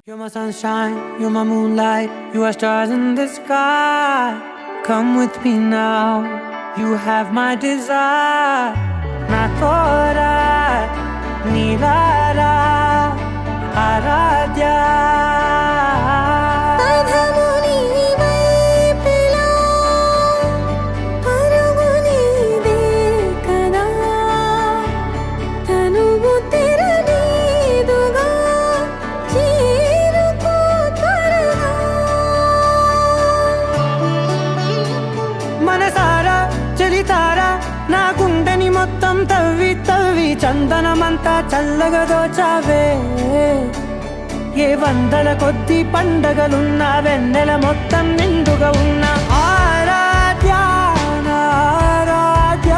You're my sunshine, you're my moonlight, you are stars in the sky. Come with me now, you have my desire. Na tora, nilara, aradhya. మనసారా చలితారా నా గుండెని మొత్తం తవ్వి తవ్వి చందనమంతా చల్లగా దోచావే. ఏ వందల కొద్ది పండగలున్న వెన్నెల మొత్తం నిండుగా ఉన్న ఆరాధ్య నా ఆరాధ్య,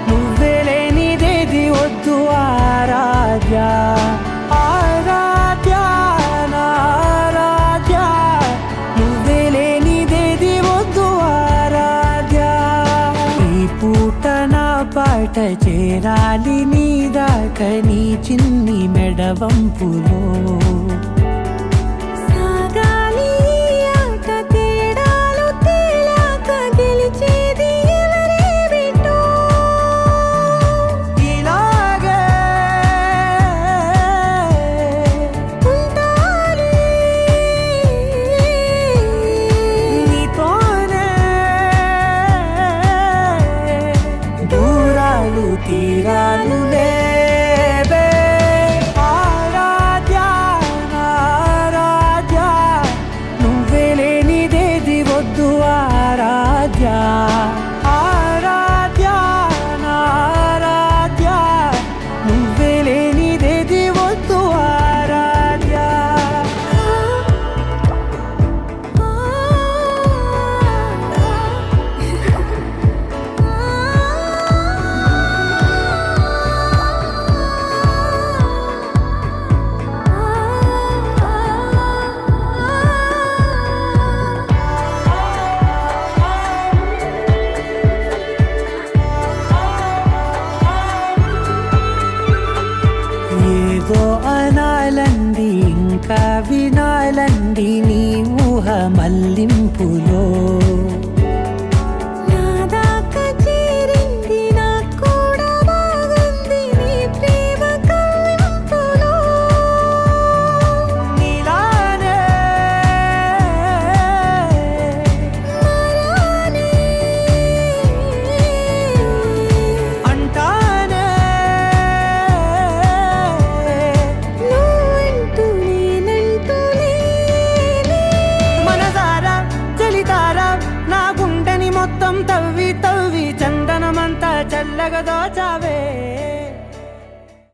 నువ్వే లేనిదేది వద్దు ఆరాధ్య. ఆరాధ్య నా ఆరాధ్య, నువ్వే లేనిదేది వద్దు ఆరాధ్య. ఈ పూట నా పాట చేరాలి నీ దాకా నీ చిన్ని మెడవంపులో. తీరాలు లేవే ఆరాధ్య నా ఆరాధ్య, నువ్వే లేనిదేది వద్దు ఆరాధ్య. ఆరాధ్య నా ఆరాధ్య, నువ్వే లేనిదేది వద్దు ఆరాధ్య. ఏదో అనాలండి ఇంకా వినాలండి నీ ఊహ మల్లింపులో. మొత్తం తవ్వి తవ్వి చందనమంతా చల్లగా దోచావే.